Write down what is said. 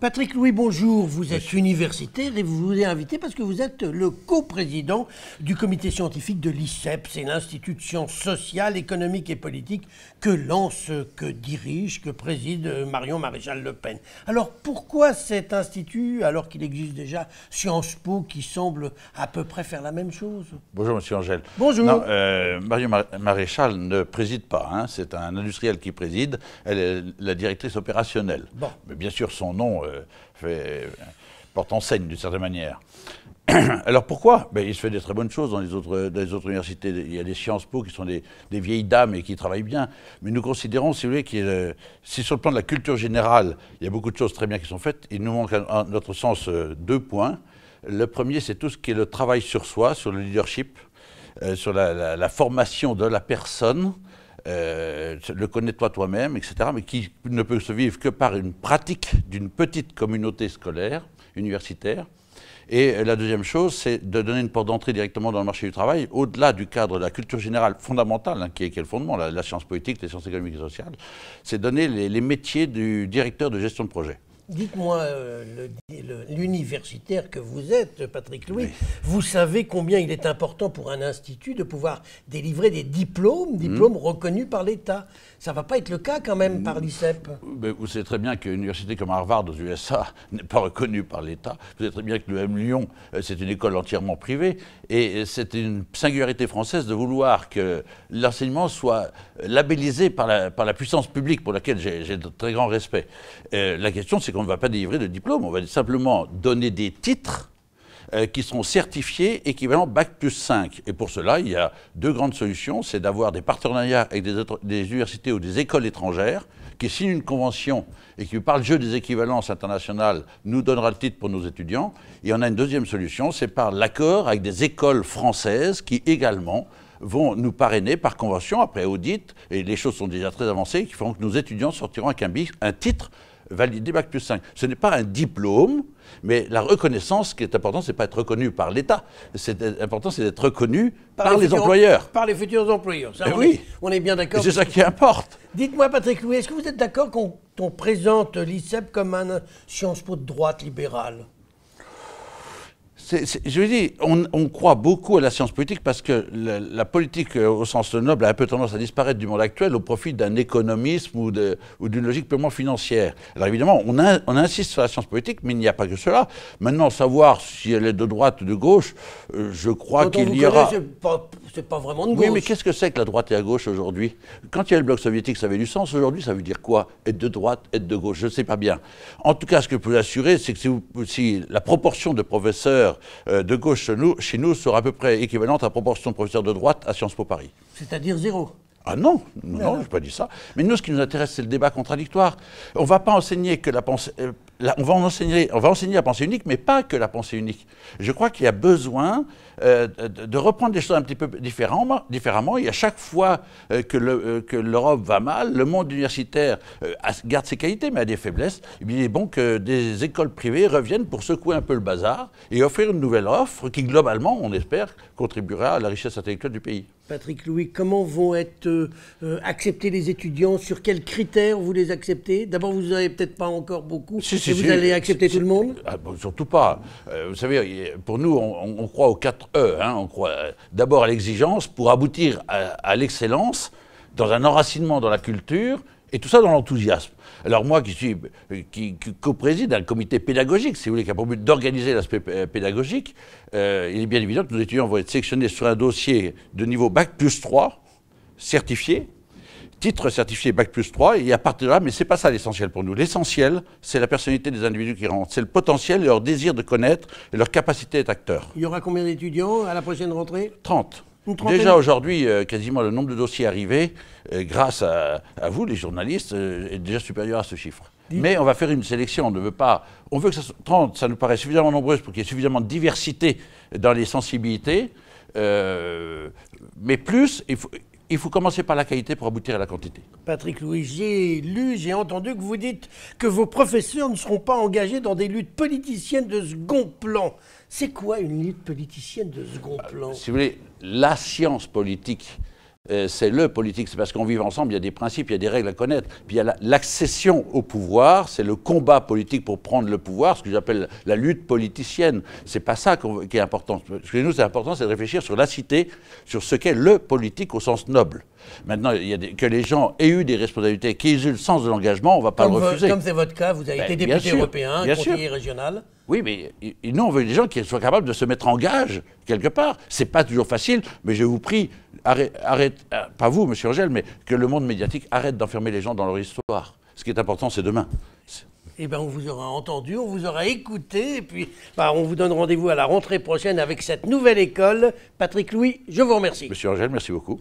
Patrick Louis, bonjour. Vous êtes universitaire et vous vous êtes invité parce que vous êtes le coprésident du comité scientifique de l'ICEP. C'est l'Institut de sciences sociales, économiques et politiques que lance, que dirige, que préside Marion Maréchal Le Pen. Alors pourquoi cet institut alors qu'il existe déjà Sciences Po qui semble à peu près faire la même chose? Bonjour Monsieur Angèle. Bonjour. Non, Marion Maréchal ne préside pas, hein, c'est un industriel qui préside, elle est la directrice opérationnelle. Bon. Mais bien sûr son nom porte enseigne d'une certaine manière. Alors pourquoi? Il se fait des très bonnes choses dans les autres universités. Il y a des Sciences Po qui sont des vieilles dames et qui travaillent bien. Mais nous considérons, si vous voulez, si sur le plan de la culture générale, il y a beaucoup de choses très bien qui sont faites, il nous manque à notre sens 2 points. Le premier, c'est tout ce qui est le travail sur soi, sur le leadership, sur la formation de la personne, le connais-toi toi-même, etc., mais qui ne peut se vivre que par une pratique d'une petite communauté scolaire, universitaire. Et la deuxième chose, c'est de donner une porte d'entrée directement dans le marché du travail, au-delà du cadre de la culture générale fondamentale, hein, qui est le fondement, la science politique, les sciences économiques et sociales, c'est donner les métiers du directeur de gestion de projet. Dites-moi, l'universitaire que vous êtes, Patrick Louis, oui. Vous savez combien il est important pour un institut de pouvoir délivrer des diplômes reconnus par l'État. Ça ne va pas être le cas quand même par l'ICEP. Vous savez très bien qu'une université comme Harvard aux USA n'est pas reconnue par l'État. Vous savez très bien que l'EM Lyon, c'est une école entièrement privée. Et c'est une singularité française de vouloir que l'enseignement soit labellisé par la puissance publique, pour laquelle j'ai de très grand respect. La question, c'est qu'on ne va pas délivrer de diplôme, on va simplement donner des titres qui sont certifiés équivalent Bac+5. Et pour cela, il y a 2 grandes solutions. C'est d'avoir des partenariats avec des universités ou des écoles étrangères qui signent une convention et qui, par le jeu des équivalences internationales, nous donnera le titre pour nos étudiants. Et on a une deuxième solution, c'est par l'accord avec des écoles françaises qui également vont nous parrainer par convention, après audit, et les choses sont déjà très avancées, qui feront que nos étudiants sortiront avec un titre validé Bac+5. Ce n'est pas un diplôme, mais la reconnaissance, ce qui est important, c'est pas être reconnu par l'État. L'important, c'est d'être reconnu par les employeurs. Par les futurs employeurs. Ça, on est bien d'accord. C'est ça qui importe. Dites-moi, Patrick Louis, est-ce que vous êtes d'accord qu'on présente l'ICEP comme un Sciences Po de droite libérale? Je veux dire, on croit beaucoup à la science politique parce que la politique au sens noble a un peu tendance à disparaître du monde actuel au profit d'un économisme ou d'une logique purement financière. Alors évidemment, on insiste sur la science politique, mais il n'y a pas que cela. Maintenant, savoir si elle est de droite ou de gauche, je crois qu'il y aura... C'est pas vraiment de gauche. Oui, mais qu'est-ce que c'est que la droite et la gauche aujourd'hui? Quand il y a le bloc soviétique, ça avait du sens. Aujourd'hui, ça veut dire quoi? Être de droite, être de gauche? Je ne sais pas bien. En tout cas, ce que je peux vous assurer, c'est que si la proportion de professeurs de gauche chez nous sera à peu près équivalente à la proportion de professeurs de droite à Sciences Po Paris. C'est-à-dire 0? Ah non, je n'ai pas dit ça. Mais nous, ce qui nous intéresse, c'est le débat contradictoire. On ne va pas enseigner que la pensée... on va enseigner la pensée unique, mais pas que la pensée unique. Je crois qu'il y a besoin de reprendre les choses un petit peu différemment. Et à chaque fois que l'Europe va mal, le monde universitaire garde ses qualités, mais a des faiblesses. Il est bon que des écoles privées reviennent pour secouer un peu le bazar et offrir une nouvelle offre qui, globalement, on espère, contribuera à la richesse intellectuelle du pays. Patrick Louis, comment vont être acceptés les étudiants? Sur quels critères vous les acceptez? D'abord, vous n'avez peut-être pas encore beaucoup. Vous allez accepter tout le monde? Surtout pas. Vous savez, pour nous, on croit aux 4 E. Hein. On croit d'abord à l'exigence pour aboutir à l'excellence, dans un enracinement dans la culture, et tout ça dans l'enthousiasme. Alors moi, qui co-préside un comité pédagogique, si vous voulez, qui a pour but d'organiser l'aspect pédagogique, il est bien évident que nos étudiants vont être sélectionnés sur un dossier de niveau Bac+3, certifié, titre certifié Bac+3, et à partir de là, mais c'est pas ça l'essentiel pour nous. L'essentiel, c'est la personnalité des individus qui rentrent, c'est le potentiel, leur désir de connaître et leur capacité d'être acteur. Il y aura combien d'étudiants à la prochaine rentrée? 30. Déjà aujourd'hui, quasiment le nombre de dossiers arrivés, grâce à vous, les journalistes, est déjà supérieur à ce chiffre. Mais on va faire une sélection, on veut que ça soit 30, ça nous paraît suffisamment nombreux pour qu'il y ait suffisamment de diversité dans les sensibilités, mais plus, il faut commencer par la qualité pour aboutir à la quantité. Patrick Louis, j'ai entendu que vous dites que vos professeurs ne seront pas engagés dans des luttes politiciennes de second plan. C'est quoi une lutte politicienne de second plan? Si vous voulez, la science politique c'est le politique. C'est parce qu'en vivant ensemble, il y a des principes, il y a des règles à connaître. Puis il y a l'accession au pouvoir, c'est le combat politique pour prendre le pouvoir, ce que j'appelle la lutte politicienne. C'est pas ça qui est important. Ce que nous, c'est important, c'est de réfléchir sur la cité, sur ce qu'est le politique au sens noble. Maintenant, que les gens aient eu des responsabilités, qu'ils aient eu le sens de l'engagement, on ne va pas le refuser. Comme c'est votre cas, vous avez été député européen, conseiller régional. Oui, mais nous, on veut des gens qui soient capables de se mettre en gage, quelque part. C'est pas toujours facile, mais je vous prie, arrête, pas vous, monsieur Angèle, mais que le monde médiatique arrête d'enfermer les gens dans leur histoire. Ce qui est important, c'est demain. Eh bien, on vous aura entendu, on vous aura écouté, et puis on vous donne rendez-vous à la rentrée prochaine avec cette nouvelle école. Patrick Louis, je vous remercie. Monsieur Angèle, merci beaucoup.